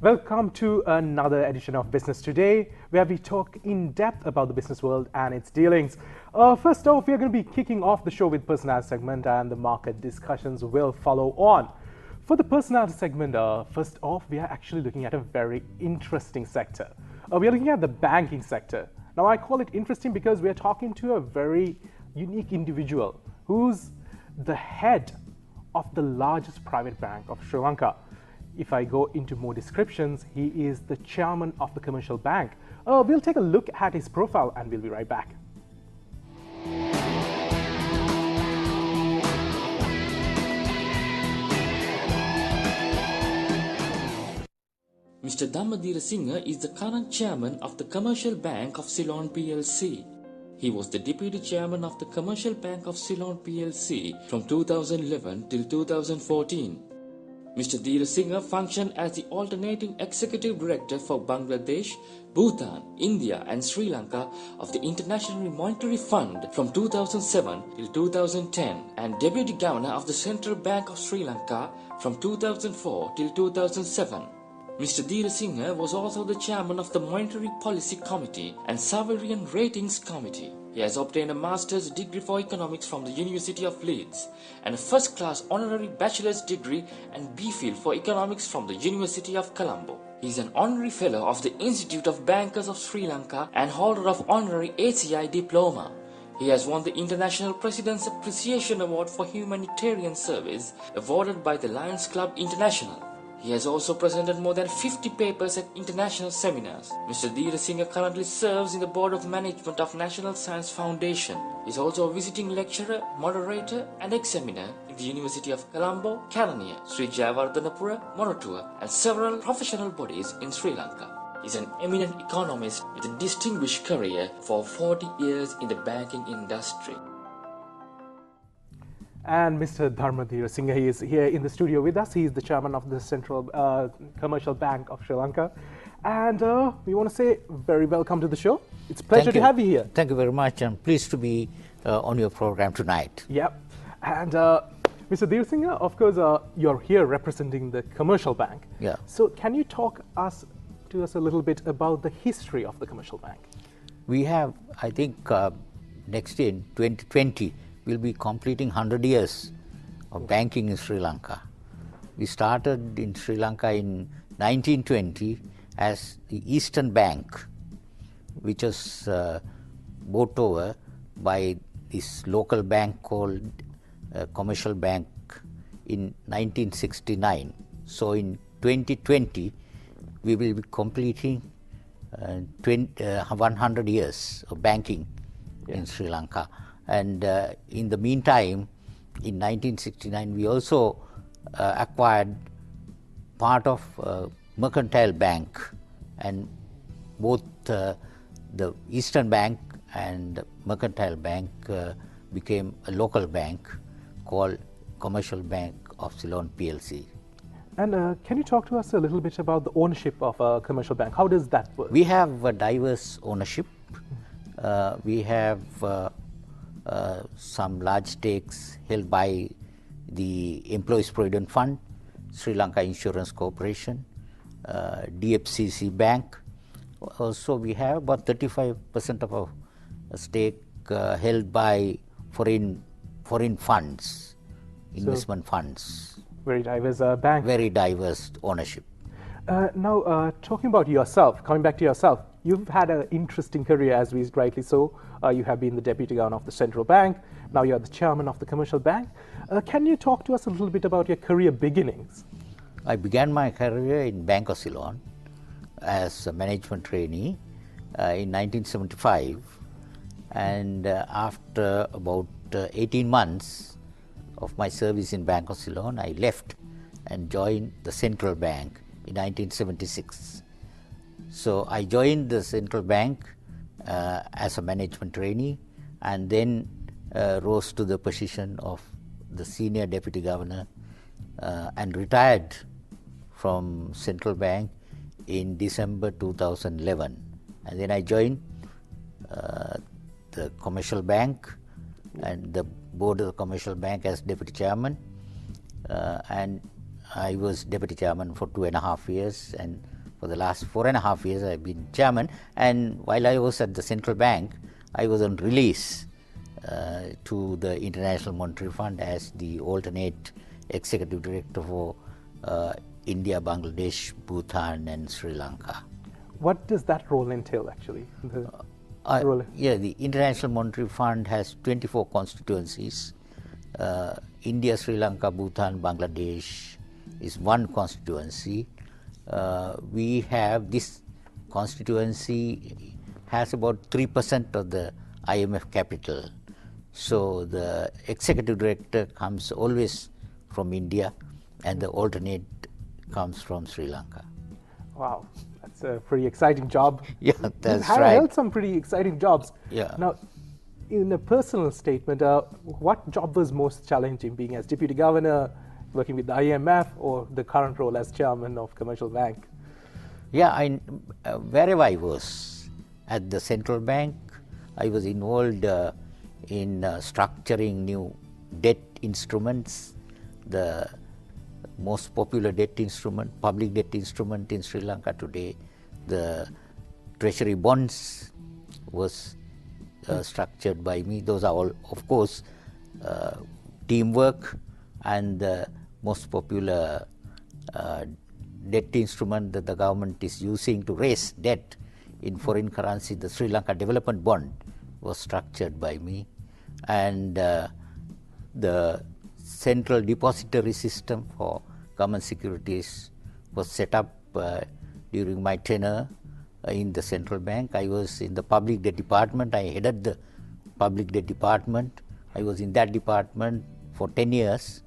Welcome to another edition of Business Today, where we talk in depth about the business world and its dealings. First off, we are going to be kicking off the show with personality segment, and the market discussions will follow on. For the personality segment, first off, we are actually looking at a very interesting sector. We are looking at the banking sector. Now, I call it interesting because we are talking to a very unique individual who's the head of the largest private bank of Sri Lanka. If I go into more descriptions, he is the chairman of the commercial bank. We'll take a look at his profile and we'll be right back. Mr. Dheerasinghe is the current chairman of the Commercial Bank of Ceylon plc. He was the deputy chairman of the Commercial Bank of Ceylon plc from 2011 till 2014. Mr. Dheerasinghe functioned as the alternative executive director for Bangladesh, Bhutan, India and Sri Lanka of the International Monetary Fund from 2007 till 2010 and deputy governor of the Central Bank of Sri Lanka from 2004 till 2007. Mr. Dheerasinghe was also the chairman of the Monetary Policy Committee and Sovereign Ratings Committee. He has obtained a master's degree for economics from the University of Leeds and a first-class honorary bachelor's degree and BPhil for economics from the University of Colombo. He is an honorary fellow of the Institute of Bankers of Sri Lanka and holder of honorary ACI diploma. He has won the International President's Appreciation Award for Humanitarian Service awarded by the Lions Club International. He has also presented more than 50 papers at international seminars. Mr. Dheerasinghe currently serves in the Board of Management of National Science Foundation. He is also a visiting lecturer, moderator and examiner in the University of Colombo, Kelaniya, Sri Jayawardhanapura, Moratuwa and several professional bodies in Sri Lanka. He is an eminent economist with a distinguished career for 40 years in the banking industry. And Mr. Dheerasinghe is here in the studio with us. He is the chairman of the Central Commercial Bank of Sri Lanka. And we want to say very welcome to the show. It's a pleasure to have you here. Thank you very much. I'm pleased to be on your program tonight. Yep. And Mr. Dheerasinghe, of course, you're here representing the commercial bank. Yeah. So can you talk to us a little bit about the history of the commercial bank? We have, I think, next year in 2020, we'll be completing 100 years of banking in Sri Lanka. We started in Sri Lanka in 1920 as the Eastern Bank, which was bought over by this local bank called Commercial Bank in 1969. So in 2020, we will be completing 100 years of banking in Sri Lanka. And in the meantime, in 1969, we also acquired part of Mercantile Bank, and both the Eastern Bank and Mercantile Bank became a local bank called Commercial Bank of Ceylon plc. And can you talk to us a little bit about the ownership of a commercial bank? How does that work? We have a diverse ownership. We have some large stakes held by the Employees Provident Fund, Sri Lanka Insurance Corporation, DFCC Bank. Also, we have about 35% of our stake held by foreign funds, investment funds. Very diverse bank. Very diverse ownership. Now, talking about yourself, coming back to yourself, you've had an interesting career, as we rightly so. You have been the deputy governor of the central bank. Now you're the chairman of the commercial bank. Can you talk to us a little bit about your career beginnings? I began my career in Bank of Ceylon as a management trainee in 1975. And after about 18 months of my service in Bank of Ceylon, I left and joined the central bank in 1976. So I joined the central bank as a management trainee and then rose to the position of the senior deputy governor and retired from central bank in December 2011. And then I joined the commercial bank and the board of the commercial bank as deputy chairman, and I was deputy chairman for 2.5 years, and For the last 4.5 years, I've been chairman. And while I was at the central bank, I was on release to the International Monetary Fund as the alternate executive director for India, Bangladesh, Bhutan, and Sri Lanka. What does that role entail, actually? Yeah, the International Monetary Fund has 24 constituencies. India, Sri Lanka, Bhutan, Bangladesh is one constituency. We have this constituency has about 3% of the IMF capital. So the executive director comes always from India, and the alternate comes from Sri Lanka. Wow, that's a pretty exciting job. Yeah, that's You've right. held some pretty exciting jobs. Yeah. Now, in a personal statement, what job was most challenging, being as deputy governor, working with the IMF, or the current role as chairman of Commercial Bank? Yeah, wherever I was at the central bank, I was involved in structuring new debt instruments. The most popular debt instrument, public debt instrument in Sri Lanka today, the treasury bonds, was structured by me. Those are all, of course, teamwork, and the most popular debt instrument that the government is using to raise debt in foreign currency, the Sri Lanka Development Bond, was structured by me. And the central depository system for government securities was set up during my tenure in the central bank. I was in the public debt department. I headed the public debt department. I was in that department for 10 years,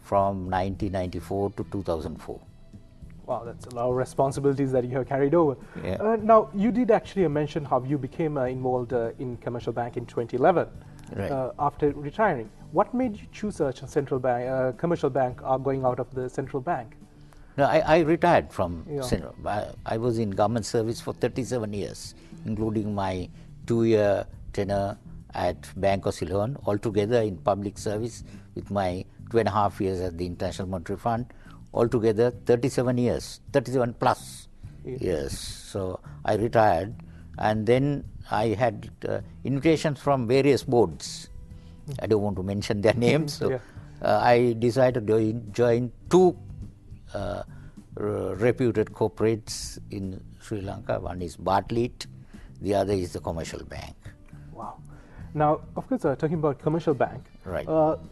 from 1994 to 2004. Wow, that's a lot of responsibilities that you have carried over. Yeah. Now, you did actually mention how you became involved in Commercial Bank in 2011, Right. After retiring. What made you choose a central bank, Commercial Bank, going out of the central bank? No, I retired from Yeah. central. I was in government service for 37 years, including my 2-year tenure at Bank of Ceylon, altogether in public service with my 2.5 years at the International Monetary Fund, altogether 37 years, 37 plus years. So I retired, and then I had invitations from various boards. I don't want to mention their names, so I decided to join two reputed corporates in Sri Lanka. One is Bartlett, the other is the Commercial Bank. Wow. Now, of course, talking about Commercial Bank, Right.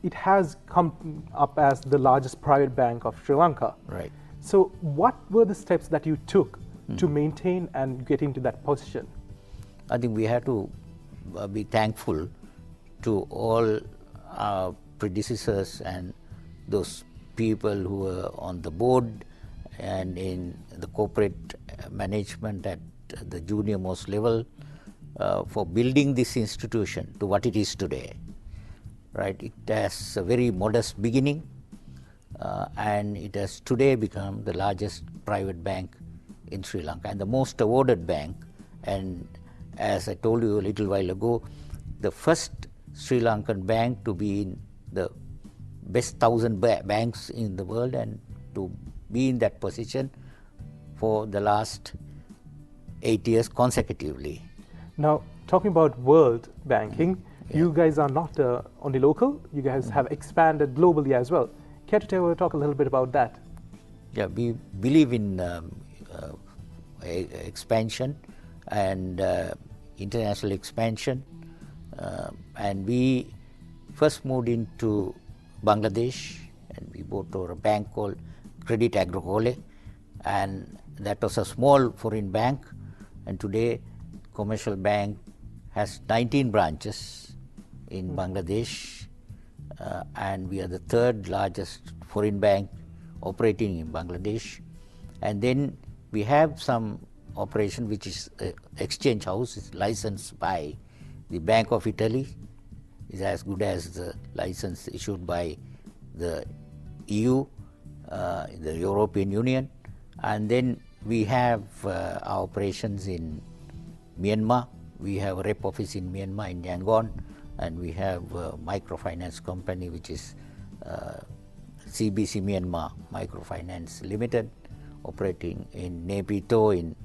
It has come up as the largest private bank of Sri Lanka. Right. So, what were the steps that you took to maintain and get into that position? I think we have to be thankful to all our predecessors and those people who were on the board and in the corporate management at the junior most level for building this institution to what it is today. Right? It has a very modest beginning, and it has today become the largest private bank in Sri Lanka and the most awarded bank. And as I told you a little while ago, the first Sri Lankan bank to be in the best 1,000 banks in the world, and to be in that position for the last 8 years consecutively. Now, talking about world banking, you guys are not only local, you guys have expanded globally as well. Care to talk a little bit about that? Yeah, we believe in expansion and international expansion, and we first moved into Bangladesh, and we bought over a bank called Credit Agricole, and that was a small foreign bank. And today, Commercial Bank has 19 branches in Bangladesh, and we are the third largest foreign bank operating in Bangladesh. And then we have some operation which is exchange house, is licensed by the Bank of Italy, is as good as the license issued by the EU, the European Union. And then we have our operations in Myanmar. We have a rep office in Myanmar, in Yangon, and we have a microfinance company which is CBC Myanmar Microfinance Limited, operating in Naypyidaw in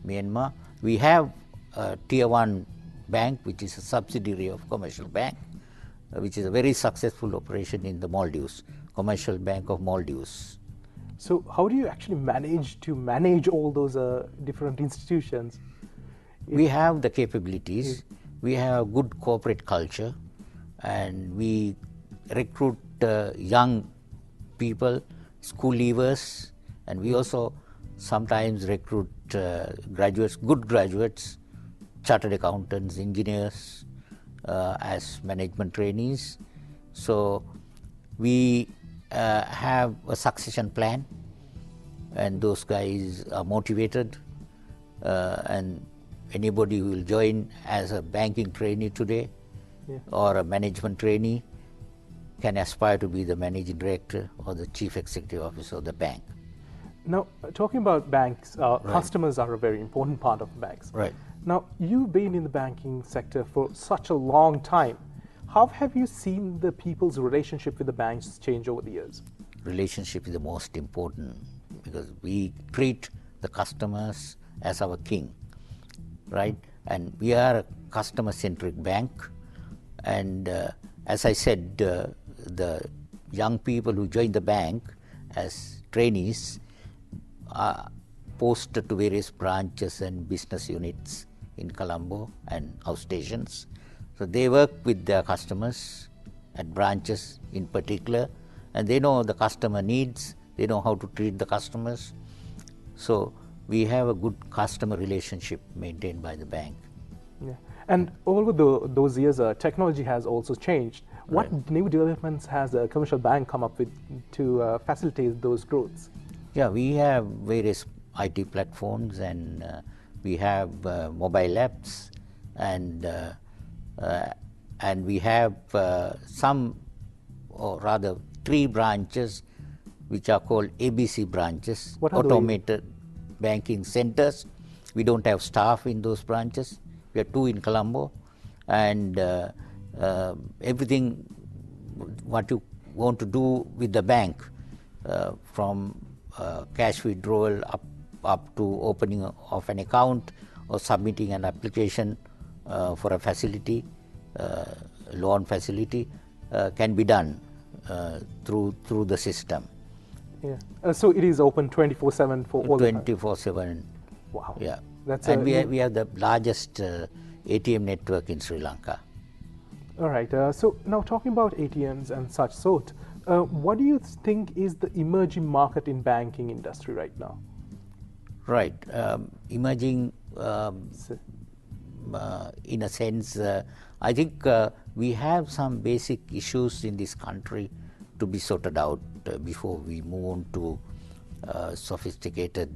Myanmar. We have a Tier 1 bank, which is a subsidiary of Commercial Bank, which is a very successful operation in the Maldives, Commercial Bank of Maldives. So how do you actually manage all those different institutions? We have the capabilities, we have good corporate culture, and we recruit young people, school leavers, and we also sometimes recruit graduates, good graduates, chartered accountants, engineers as management trainees. So we have a succession plan, and those guys are motivated, and anybody who will join as a banking trainee today or a management trainee can aspire to be the managing director or the chief executive officer of the bank. Now, talking about banks, customers are a very important part of banks. Right. Now, you've been in the banking sector for such a long time. How have you seen the people's relationship with the banks change over the years? Relationship is the most important because we treat the customers as our king, right? And we are a customer-centric bank. And as I said, the young people who join the bank as trainees are posted to various branches and business units in Colombo and outstations. So they work with their customers at branches in particular, and they know the customer needs, they know how to treat the customers. So we have a good customer relationship maintained by the bank. Yeah. And over those years, technology has also changed. What new developments has the commercial bank come up with to facilitate those growths? Yeah, we have various IT platforms, and we have mobile apps, and we have some, or rather 3 branches which are called ABC branches, automated banking centers. We don't have staff in those branches. We have 2 in Colombo, and everything what you want to do with the bank, from cash withdrawal up to opening of an account or submitting an application for a facility, loan facility, can be done through the system. Yeah. So it is open 24/7 for all. 24/7. Wow. Yeah. That's and we have the largest ATM network in Sri Lanka. All right. So now talking about ATMs and such sort, what do you think is the emerging market in banking industry right now? Right. Emerging, in a sense, I think we have some basic issues in this country to be sorted out before we move on to sophisticated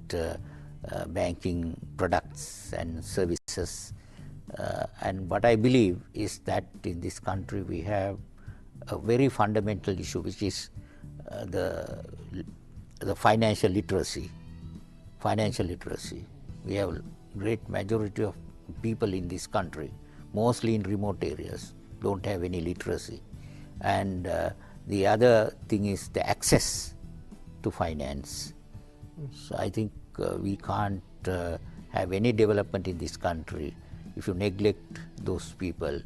banking products and services. And what I believe is that in this country we have a very fundamental issue, which is the financial literacy. Financial literacy. We have a great majority of people in this country, mostly in remote areas, don't have any literacy. And the other thing is the access to finance. So I think we can't have any development in this country if you neglect those people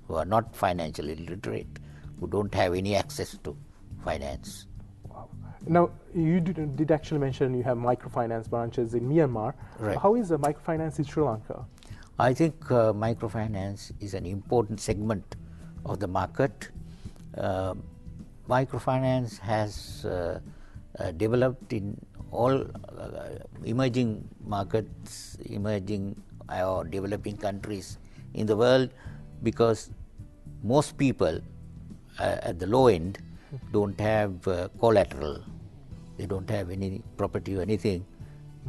who are not financially literate, who don't have any access to finance. Wow. Now, you did actually mention you have microfinance branches in Myanmar. Right. How is microfinance in Sri Lanka? I think microfinance is an important segment of the market. Microfinance has developed in all emerging markets, emerging or developing countries in the world, because most people at the low end don't have collateral. They don't have any property or anything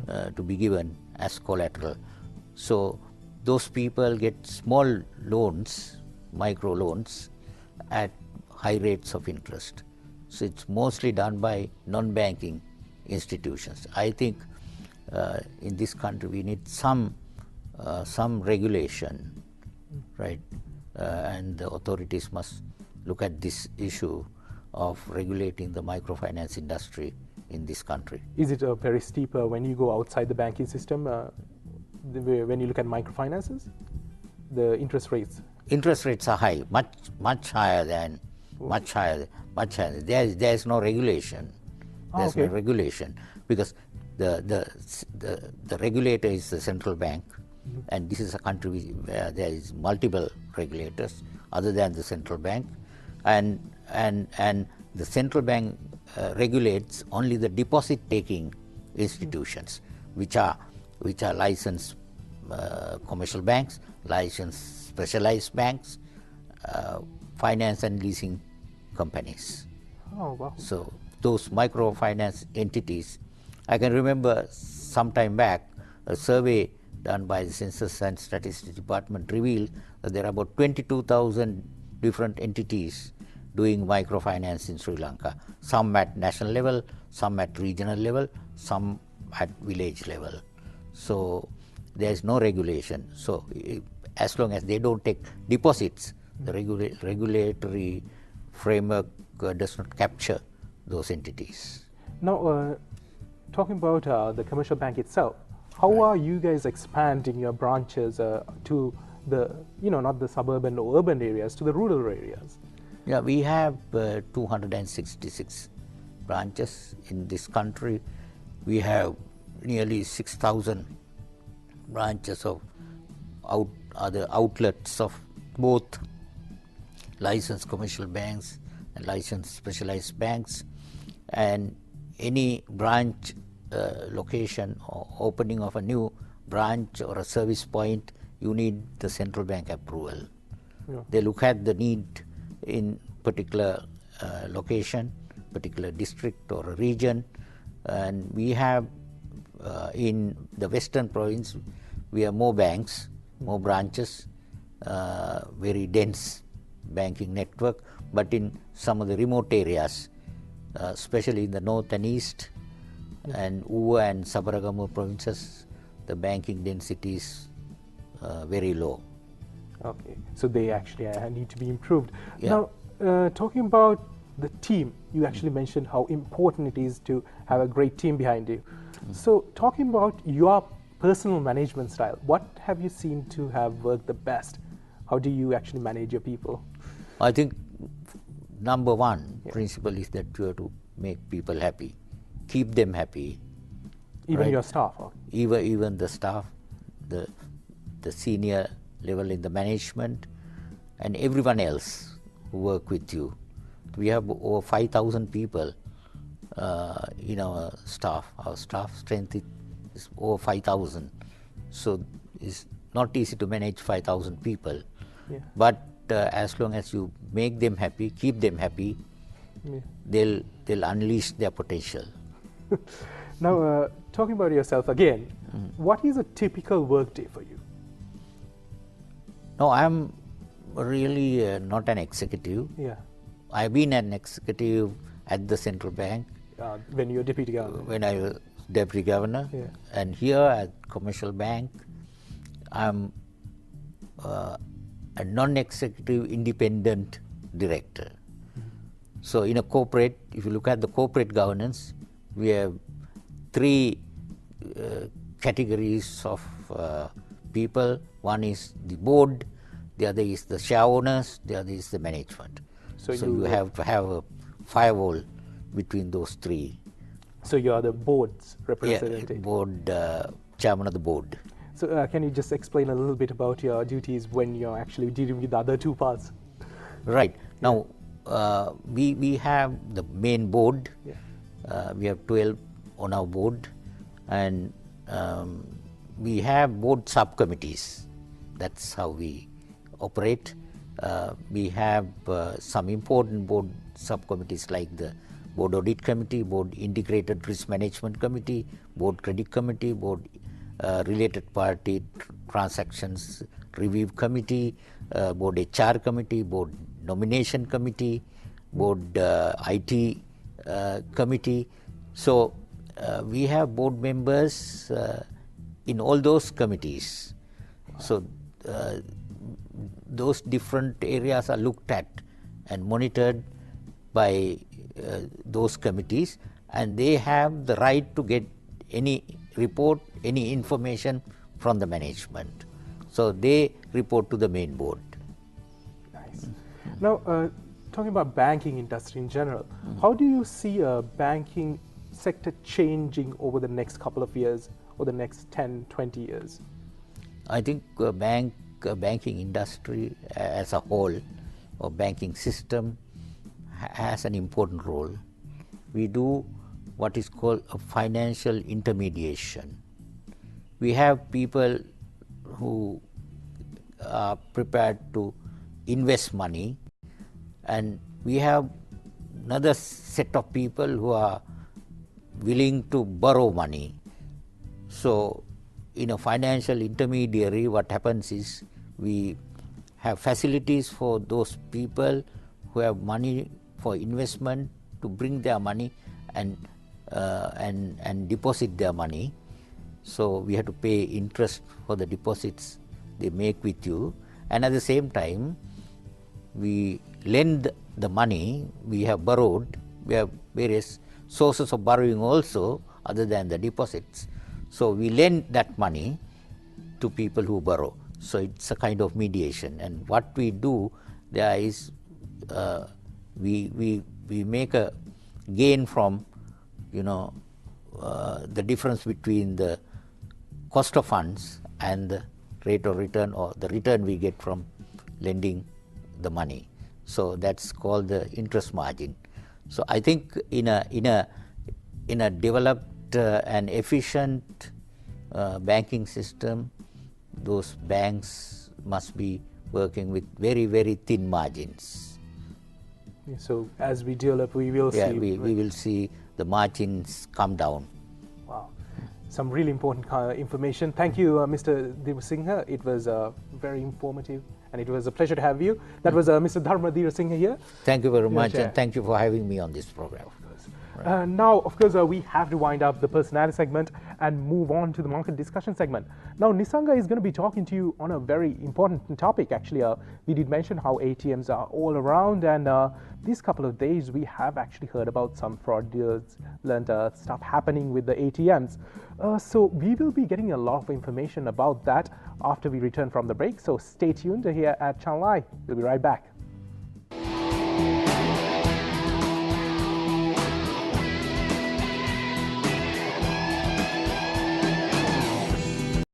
to be given as collateral. So those people get small loans, micro loans, at high rates of interest. So it's mostly done by non-banking institutions. I think in this country we need some regulation, right? And the authorities must look at this issue of regulating the microfinance industry in this country. Is it very steep when you go outside the banking system? When you look at microfinances, the interest rates. Interest rates are high, much higher than much higher. There is no regulation. There's no regulation because the regulator is the central bank, and this is a country where there is multiple regulators other than the central bank, and the central bank regulates only the deposit taking institutions, which are licensed commercial banks, licensed specialized banks, finance and leasing companies. Oh, wow. So those microfinance entities, I can remember some time back, a survey done by the Census and Statistics Department revealed that there are about 22,000 different entities doing microfinance in Sri Lanka, some at national level, some at regional level, some at village level. So there is no regulation. So as long as they don't take deposits, the regulatory framework does not capture those entities. Now, talking about the commercial bank itself, how are you guys expanding your branches to the, not the suburban or urban areas, to the rural areas? Yeah, we have 266 branches in this country. We have nearly 6,000 branches of other outlets of both licensed commercial banks and licensed specialized banks, and any branch location or opening of a new branch or a service point, you need the central bank approval. Yeah. They look at the need in particular location, particular district or a region, and we have in the western province we have more banks, more branches, very dense banking network, but in some of the remote areas, especially in the north and east and Uva and Sabaragamu provinces, the banking density is very low. Okay, so they actually need to be improved. Yeah. Now, talking about the team, you actually mentioned how important it is to have a great team behind you. So talking about your personal management style, what have you seen to have worked the best? How do you actually manage your people? I think number one principle is that you have to make people happy, keep them happy. Even your staff? Or? Even the staff, the senior level in the management, and everyone else who work with you. We have over 5,000 people in our staff. Our staff strength is over 5,000. So it's not easy to manage 5,000 people. Yeah. But as long as you make them happy, keep them happy, they'll unleash their potential. Now, talking about yourself again, what is a typical work day for you? No, I'm really not an executive. Yeah. I've been an executive at the central bank. When you were deputy governor? When I was deputy governor. Yeah. And here at commercial bank, I'm a non-executive independent director. So in a corporate, if you look at the corporate governance, we have three categories of people. One is the board, the other is the share owners, the other is the management. So you have to have a firewall between those three. So you are the board's representative? Yeah, board, chairman of the board. So can you just explain a little bit about your duties when you're actually dealing with the other two parts? Right. Now, we have the main board. Yeah. We have 12 on our board, and we have board subcommittees. That's how we operate. We have some important board subcommittees like the Board Audit Committee, Board Integrated Risk Management Committee, Board Credit Committee, Board Related Party Transactions Review Committee, Board HR Committee, Board Nomination Committee, Board IT Committee. So we have board members in all those committees. So those different areas are looked at and monitored by those committees, and they have the right to get any report, any information from the management. So they report to the main board. Nice. Now, talking about banking industry in general, how do you see a banking sector changing over the next couple of years or the next 10, 20 years? I think banking industry as a whole, or banking system, has an important role. We do what is called a financial intermediation. We have people who are prepared to invest money, and we have another set of people who are willing to borrow money. So in a financial intermediary, what happens is we have facilities for those people who have money for investment to bring their money and deposit their money. So we have to pay interest for the deposits they make with you, and at the same time we lend the money we have borrowed. We have various sources of borrowing also other than the deposits. So we lend that money to people who borrow. So it's a kind of mediation. And what we do there is we make a gain from the difference between the cost of funds and the rate of return, or the return we get from lending the money. So that's called the interest margin. So I think in a developed and efficient banking system, those banks must be working with very, very thin margins. So as we develop, we will see. We will see the margins come down. Wow. Some really important information. Thank you, Mr. Dheerasinghe. It was very informative, and it was a pleasure to have you. That was Mr. Dheerasinghe here. Thank you very much, and thank you for having me on this program. Right. Now, of course, we have to wind up the personality segment and move on to the market discussion segment. Now, Nisanga is going to be talking to you on a very important topic. Actually, we did mention how ATMs are all around, and these couple of days we have actually heard about some fraudulent stuff happening with the ATMs. So we will be getting a lot of information about that after we return from the break. So stay tuned here at Channel I. We'll be right back.